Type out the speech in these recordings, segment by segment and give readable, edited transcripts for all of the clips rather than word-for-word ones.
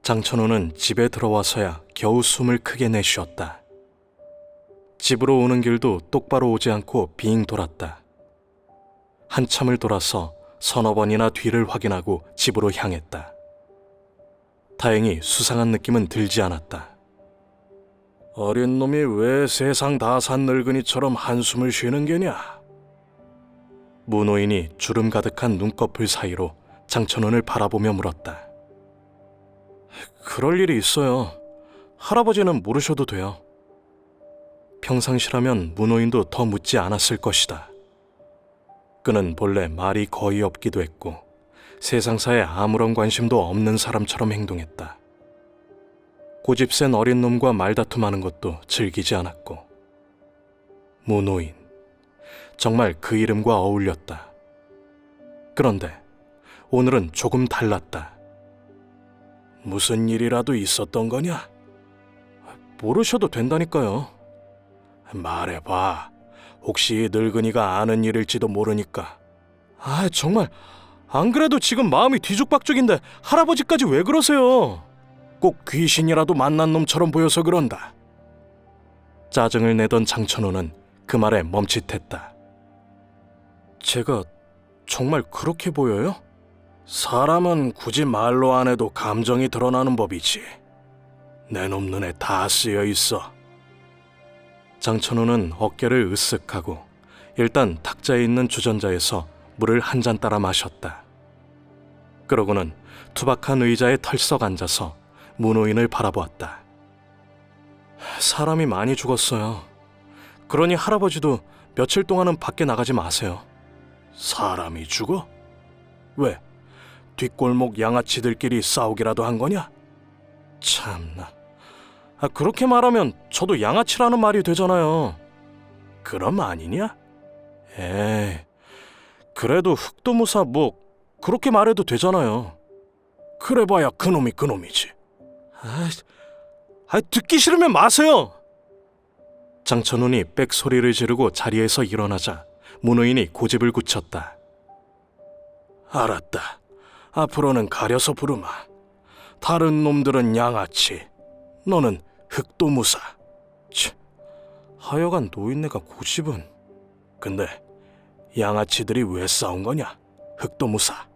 장천호는 집에 들어와서야 겨우 숨을 크게 내쉬었다. 집으로 오는 길도 똑바로 오지 않고 빙 돌았다. 한참을 돌아서 서너 번이나 뒤를 확인하고 집으로 향했다. 다행히 수상한 느낌은 들지 않았다. 어린 놈이 왜 세상 다 산 늙은이처럼 한숨을 쉬는 게냐? 문호인이 주름 가득한 눈꺼풀 사이로 장천훈을 바라보며 물었다. 그럴 일이 있어요. 할아버지는 모르셔도 돼요. 평상시라면 문호인도 더 묻지 않았을 것이다. 그는 본래 말이 거의 없기도 했고 세상사에 아무런 관심도 없는 사람처럼 행동했다. 고집센 어린 놈과 말다툼하는 것도 즐기지 않았고. 문호인, 정말 그 이름과 어울렸다. 그런데 오늘은 조금 달랐다. 무슨 일이라도 있었던 거냐? 모르셔도 된다니까요. 말해봐. 혹시 늙은이가 아는 일일지도 모르니까. 정말 안 그래도 지금 마음이 뒤죽박죽인데 할아버지까지 왜 그러세요? 꼭 귀신이라도 만난 놈처럼 보여서 그런다. 짜증을 내던 장천호는 그 말에 멈칫했다. 제가 정말 그렇게 보여요? 사람은 굳이 말로 안 해도 감정이 드러나는 법이지. 내 놈 눈에 다 쓰여 있어. 장천호는 어깨를 으쓱하고 일단 탁자에 있는 주전자에서 물을 한 잔 따라 마셨다. 그러고는 투박한 의자에 털썩 앉아서 문호인을 바라보았다. 사람이 많이 죽었어요. 그러니 할아버지도 며칠 동안은 밖에 나가지 마세요. 사람이 죽어? 왜? 뒷골목 양아치들끼리 싸우기라도 한 거냐? 참나. 그렇게 말하면 저도 양아치라는 말이 되잖아요. 그럼 아니냐? 에이, 그래도 흑도무사 그렇게 말해도 되잖아요. 그래봐야 그놈이 그놈이지. 듣기 싫으면 마세요. 장천훈이 빽소리를 지르고 자리에서 일어나자 문호인이 고집을 굳혔다. 알았다. 앞으로는 가려서 부르마. 다른 놈들은 양아치, 너는 흑도무사. 하여간 노인네가 고집은. 근데 양아치들이 왜 싸운 거냐? 흑도무사.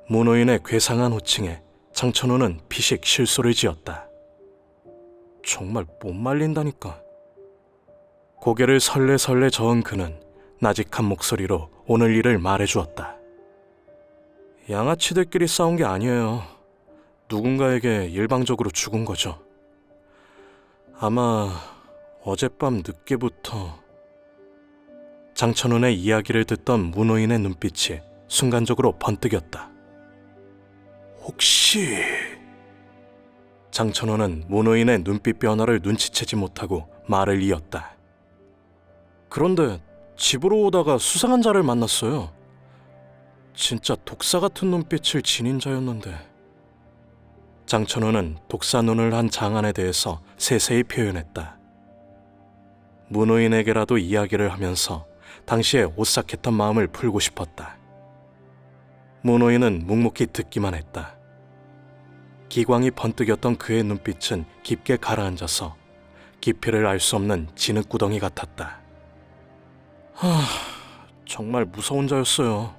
문호인의 괴상한 호칭에 장천호는 피식 실소를 지었다. 정말 못 말린다니까. 고개를 설레설레 저은 그는 나직한 목소리로 오늘 일을 말해주었다. 양아치들끼리 싸운 게 아니에요. 누군가에게 일방적으로 죽은 거죠. 아마 어젯밤 늦게부터. 장천훈의 이야기를 듣던 문호인의 눈빛이 순간적으로 번뜩였다. 혹시... 장천호는 문호인의 눈빛 변화를 눈치채지 못하고 말을 이었다. 그런데 집으로 오다가 수상한 자를 만났어요. 진짜 독사 같은 눈빛을 지닌 자였는데. 장천호는 독사 눈을 한 장안에 대해서 세세히 표현했다. 문호인에게라도 이야기를 하면서 당시에 오싹했던 마음을 풀고 싶었다. 문호인은 묵묵히 듣기만 했다. 기광이 번뜩였던 그의 눈빛은 깊게 가라앉아서 깊이를 알 수 없는 진흙구덩이 같았다. 정말 무서운 자였어요.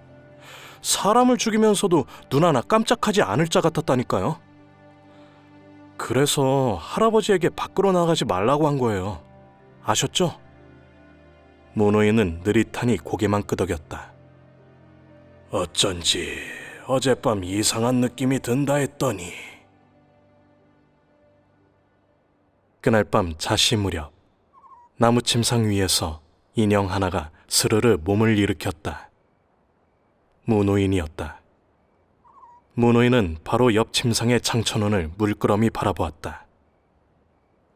사람을 죽이면서도 눈 하나 깜짝하지 않을 자 같았다니까요. 그래서 할아버지에게 밖으로 나가지 말라고 한 거예요. 아셨죠? 문호인은 느릿하니 고개만 끄덕였다. 어쩐지 어젯밤 이상한 느낌이 든다 했더니. 그날 밤 자시 무렵 나무 침상 위에서 인형 하나가 스르르 몸을 일으켰다. 문호인이었다. 문호인은 바로 옆 침상의 장천훈을 물끄러미 바라보았다.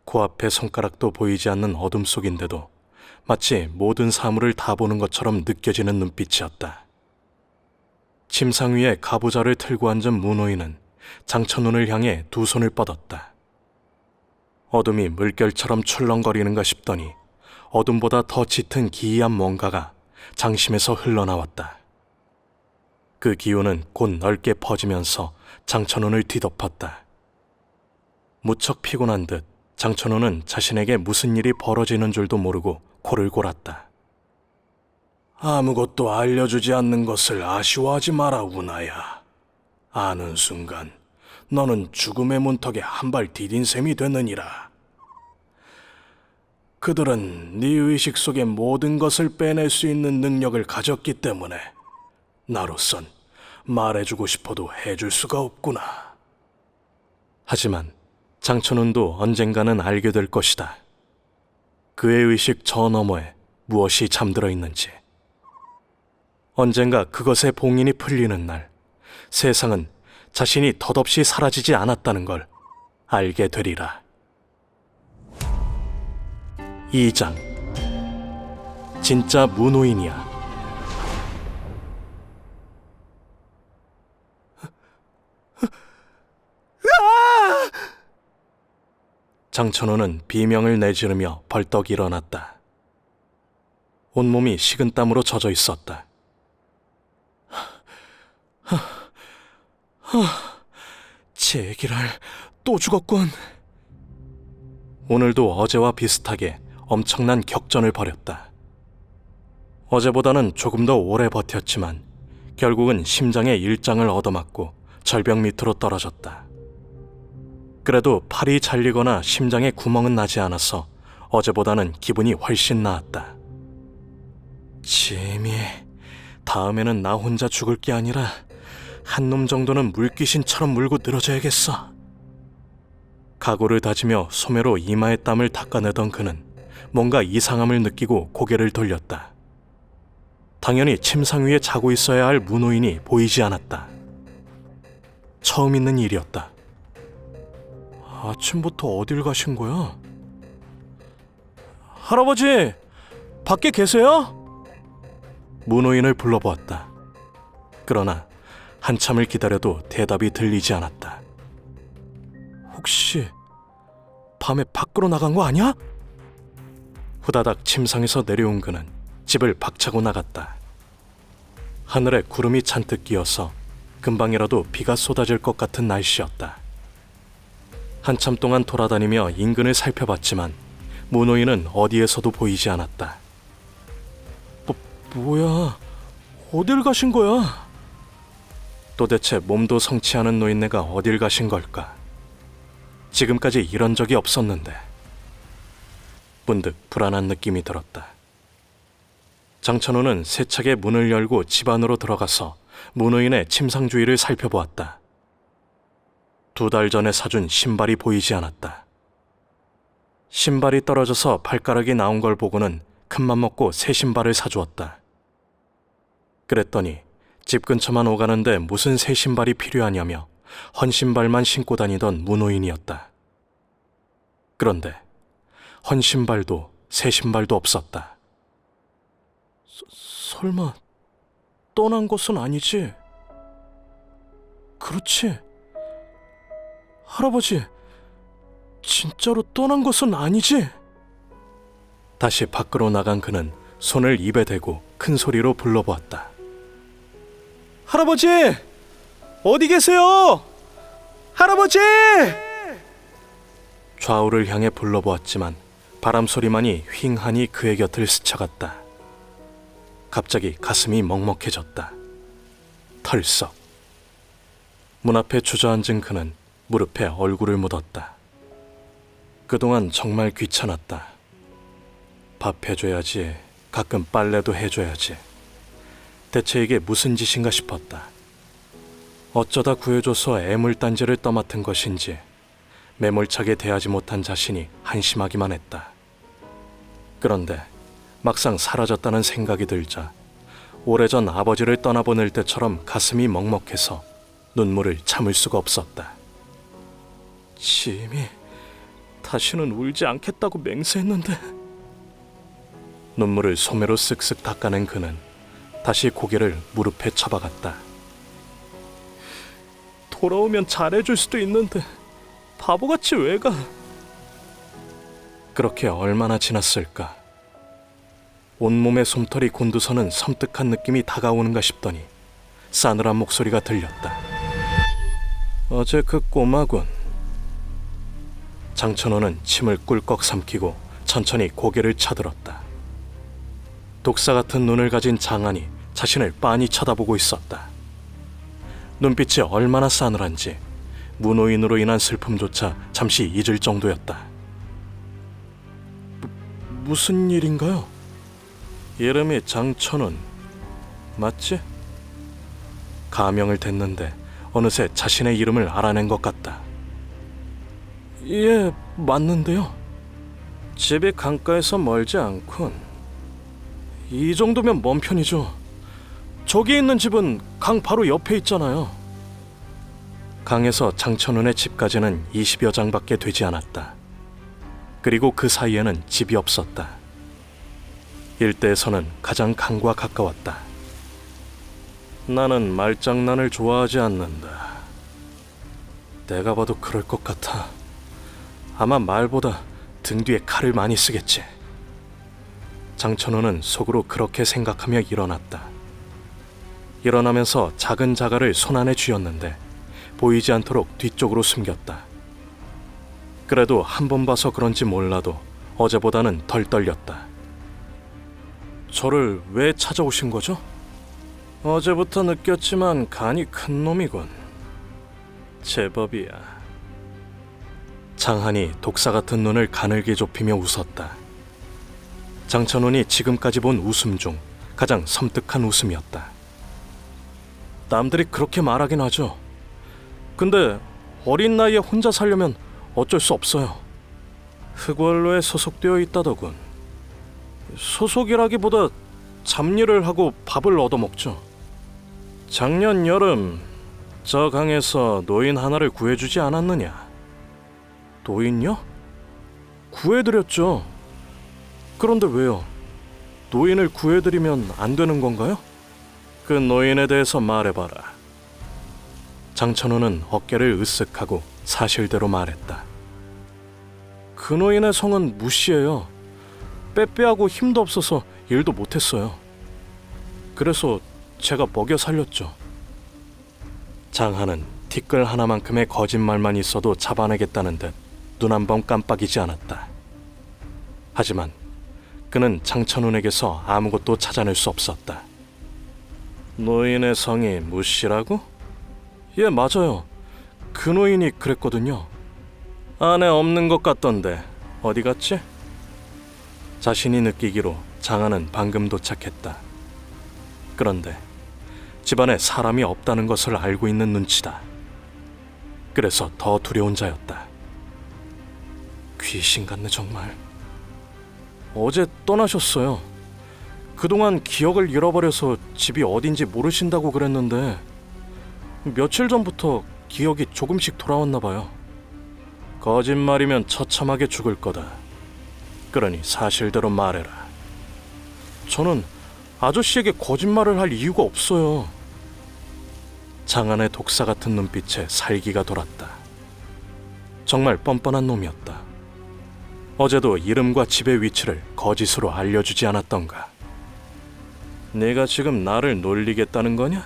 코앞에 손가락도 보이지 않는 어둠 속인데도 마치 모든 사물을 다 보는 것처럼 느껴지는 눈빛이었다. 침상 위에 가부좌를 틀고 앉은 문호인은 장천훈을 향해 두 손을 뻗었다. 어둠이 물결처럼 출렁거리는가 싶더니 어둠보다 더 짙은 기이한 뭔가가 장심에서 흘러나왔다. 그 기운은 곧 넓게 퍼지면서 장천훈을 뒤덮었다. 무척 피곤한 듯 장천훈은 자신에게 무슨 일이 벌어지는 줄도 모르고 코를 골았다. 아무것도 알려주지 않는 것을 아쉬워하지 마라, 운하야. 아는 순간 너는 죽음의 문턱에 한 발 디딘 셈이 되느니라. 그들은 네 의식 속의 모든 것을 빼낼 수 있는 능력을 가졌기 때문에 나로선 말해주고 싶어도 해줄 수가 없구나. 하지만 장천훈도 언젠가는 알게 될 것이다. 그의 의식 저 너머에 무엇이 잠들어 있는지. 언젠가 그것의 봉인이 풀리는 날, 세상은 자신이 덧없이 사라지지 않았다는 걸 알게 되리라. 2장. 진짜 문호인이야. 장천호는 비명을 내지르며 벌떡 일어났다. 온몸이 식은땀으로 젖어 있었다. 제기랄, 또 죽었군. 오늘도 어제와 비슷하게 엄청난 격전을 벌였다. 어제보다는 조금 더 오래 버텼지만 결국은 심장에 일장을 얻어맞고 절벽 밑으로 떨어졌다. 그래도 팔이 잘리거나 심장에 구멍은 나지 않아서 어제보다는 기분이 훨씬 나았다. 지미, 다음에는 나 혼자 죽을 게 아니라 한 놈 정도는 물귀신처럼 물고 늘어져야겠어. 각오를 다지며 소매로 이마의 땀을 닦아내던 그는 뭔가 이상함을 느끼고 고개를 돌렸다. 당연히 침상 위에 자고 있어야 할 문호인이 보이지 않았다. 처음 있는 일이었다. 아침부터 어딜 가신 거야? 할아버지, 밖에 계세요? 문호인을 불러보았다. 그러나 한참을 기다려도 대답이 들리지 않았다. 혹시 밤에 밖으로 나간 거 아니야? 후다닥 침상에서 내려온 그는 집을 박차고 나갔다. 하늘에 구름이 잔뜩 끼어서 금방이라도 비가 쏟아질 것 같은 날씨였다. 한참 동안 돌아다니며 인근을 살펴봤지만 문호인은 어디에서도 보이지 않았다. 뭐야? 어딜 가신 거야? 도대체 몸도 성치 않은 노인네가 어딜 가신 걸까? 지금까지 이런 적이 없었는데. 문득 불안한 느낌이 들었다. 장천호는 세차게 문을 열고 집 안으로 들어가서 문호인의 침상 주위를 살펴보았다. 2달 전에 사준 신발이 보이지 않았다. 신발이 떨어져서 발가락이 나온 걸 보고는 큰맘 먹고 새 신발을 사주었다. 그랬더니 집 근처만 오가는데 무슨 새 신발이 필요하냐며 헌신발만 신고 다니던 문호인이었다. 그런데 헌신발도 새 신발도 없었다. 설마 떠난 것은 아니지? 그렇지? 할아버지, 진짜로 떠난 것은 아니지? 다시 밖으로 나간 그는 손을 입에 대고 큰 소리로 불러보았다. 할아버지! 어디 계세요? 할아버지! 좌우를 향해 불러보았지만 바람 소리만이 휑하니 그의 곁을 스쳐갔다. 갑자기 가슴이 먹먹해졌다. 털썩. 문 앞에 주저앉은 그는 무릎에 얼굴을 묻었다. 그동안 정말 귀찮았다. 밥 해줘야지, 가끔 빨래도 해줘야지. 대체 이게 무슨 짓인가 싶었다. 어쩌다 구해줘서 애물단지를 떠맡은 것인지 매몰차게 대하지 못한 자신이 한심하기만 했다. 그런데 막상 사라졌다는 생각이 들자 오래전 아버지를 떠나보낼 때처럼 가슴이 먹먹해서 눈물을 참을 수가 없었다. 지미, 다시는 울지 않겠다고 맹세했는데. 눈물을 소매로 쓱쓱 닦아낸 그는 다시 고개를 무릎에 쳐박았다. 돌아오면 잘해줄 수도 있는데 바보같이 왜 가? 그렇게 얼마나 지났을까? 온몸의 솜털이 곤두서는 섬뜩한 느낌이 다가오는가 싶더니 싸늘한 목소리가 들렸다. 어제 그 꼬마군. 장천호는 침을 꿀꺽 삼키고 천천히 고개를 쳐들었다. 독사 같은 눈을 가진 장한이 자신을 빤히 쳐다보고 있었다. 눈빛이 얼마나 싸늘한지 문호인으로 인한 슬픔조차 잠시 잊을 정도였다. 무슨 일인가요? 이름이 장천훈 맞지? 가명을 댔는데 어느새 자신의 이름을 알아낸 것 같다. 예, 맞는데요. 집이 강가에서 멀지 않군. 이 정도면 먼 편이죠. 저기 있는 집은 강 바로 옆에 있잖아요. 강에서 장천훈의 집까지는 20여 장밖에 되지 않았다. 그리고 그 사이에는 집이 없었다. 일대에서는 가장 강과 가까웠다. 나는 말장난을 좋아하지 않는다. 내가 봐도 그럴 것 같아. 아마 말보다 등 뒤에 칼을 많이 쓰겠지. 장천호는 속으로 그렇게 생각하며 일어났다. 일어나면서 작은 자갈을 손안에 쥐었는데 보이지 않도록 뒤쪽으로 숨겼다. 그래도 한 번 봐서 그런지 몰라도 어제보다는 덜 떨렸다. 저를 왜 찾아오신 거죠? 어제부터 느꼈지만 간이 큰 놈이군. 제법이야. 장한이 독사 같은 눈을 가늘게 좁히며 웃었다. 장천훈이 지금까지 본 웃음 중 가장 섬뜩한 웃음이었다. 남들이 그렇게 말하긴 하죠. 근데 어린 나이에 혼자 살려면 어쩔 수 없어요. 흑월로에 소속되어 있다더군. 소속이라기보다 잡일을 하고 밥을 얻어먹죠. 작년 여름 저 강에서 노인 하나를 구해주지 않았느냐? 노인요? 구해드렸죠. 그런데 왜요? 노인을 구해드리면 안 되는 건가요? 그 노인에 대해서 말해봐라. 장천호는 어깨를 으쓱하고 사실대로 말했다. 그 노인의 성은 무시해요. 빼빼하고 힘도 없어서 일도 못했어요. 그래서 제가 먹여 살렸죠. 장한은 티끌 하나만큼의 거짓말만 있어도 잡아내겠다는 듯 눈 한 번 깜빡이지 않았다. 하지만 그는 장천훈에게서 아무것도 찾아낼 수 없었다. 노인의 성이 무시라고? 예, 맞아요. 그 노인이 그랬거든요. 안에 없는 것 같던데 어디 갔지? 자신이 느끼기로 장한은 방금 도착했다. 그런데 집안에 사람이 없다는 것을 알고 있는 눈치다. 그래서 더 두려운 자였다. 귀신 같네 정말. 어제 떠나셨어요. 그동안 기억을 잃어버려서 집이 어딘지 모르신다고 그랬는데 며칠 전부터 기억이 조금씩 돌아왔나 봐요. 거짓말이면 처참하게 죽을 거다. 그러니 사실대로 말해라. 저는 아저씨에게 거짓말을 할 이유가 없어요. 장안의 독사 같은 눈빛에 살기가 돌았다. 정말 뻔뻔한 놈이었다. 어제도 이름과 집의 위치를 거짓으로 알려주지 않았던가. 네가 지금 나를 놀리겠다는 거냐?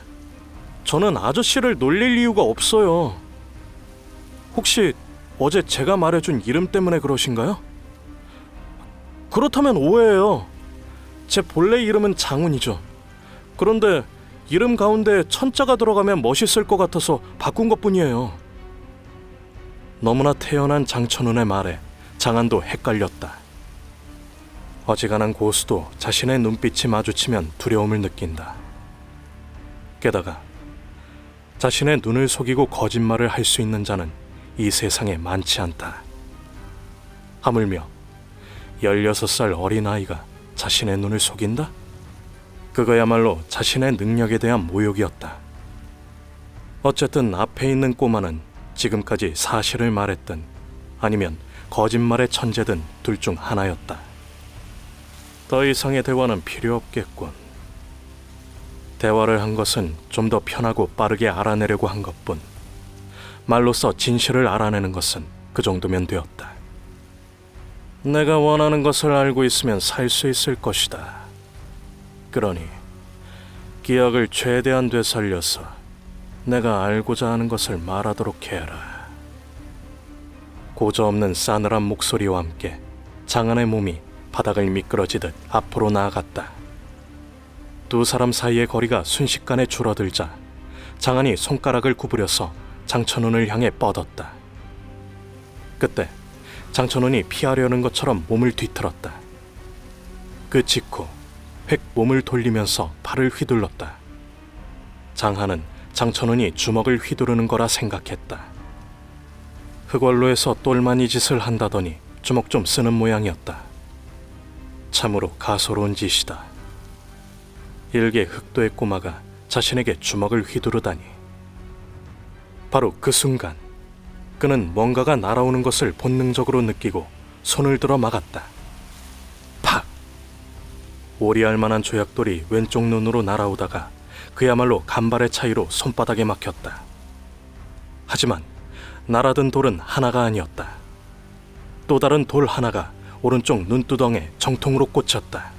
저는 아저씨를 놀릴 이유가 없어요. 혹시 어제 제가 말해준 이름 때문에 그러신가요? 그렇다면 오해예요. 제 본래 이름은 장훈이죠. 그런데 이름 가운데 천자가 들어가면 멋있을 것 같아서 바꾼 것뿐이에요. 너무나 태연한 장천훈의 말에 장한도 헷갈렸다. 어지간한 고수도 자신의 눈빛이 마주치면 두려움을 느낀다. 게다가 자신의 눈을 속이고 거짓말을 할 수 있는 자는 이 세상에 많지 않다. 하물며 16살 어린아이가 자신의 눈을 속인다? 그거야말로 자신의 능력에 대한 모욕이었다. 어쨌든 앞에 있는 꼬마는 지금까지 사실을 말했든 아니면 거짓말의 천재든 둘 중 하나였다. 더 이상의 대화는 필요 없겠군. 대화를 한 것은 좀 더 편하고 빠르게 알아내려고 한 것뿐. 말로써 진실을 알아내는 것은 그 정도면 되었다. 내가 원하는 것을 알고 있으면 살 수 있을 것이다. 그러니 기억을 최대한 되살려서 내가 알고자 하는 것을 말하도록 해라. 고저없는 싸늘한 목소리와 함께 장안의 몸이 바닥을 미끄러지듯 앞으로 나아갔다. 두 사람 사이의 거리가 순식간에 줄어들자 장안이 손가락을 구부려서 장천훈을 향해 뻗었다. 그때 장천훈이 피하려는 것처럼 몸을 뒤틀었다. 그 직후 획 몸을 돌리면서 팔을 휘둘렀다. 장한은 장천훈이 주먹을 휘두르는 거라 생각했다. 흑월로에서 똘마니 짓을 한다더니 주먹 좀 쓰는 모양이었다. 참으로 가소로운 짓이다. 일개 흑도의 꼬마가 자신에게 주먹을 휘두르다니. 바로 그 순간 그는 뭔가가 날아오는 것을 본능적으로 느끼고 손을 들어 막았다. 팍! 오리알 만한 조약돌이 왼쪽 눈으로 날아오다가 그야말로 간발의 차이로 손바닥에 막혔다. 하지만 날아든 돌은 하나가 아니었다. 또 다른 돌 하나가 오른쪽 눈두덩에 정통으로 꽂혔다.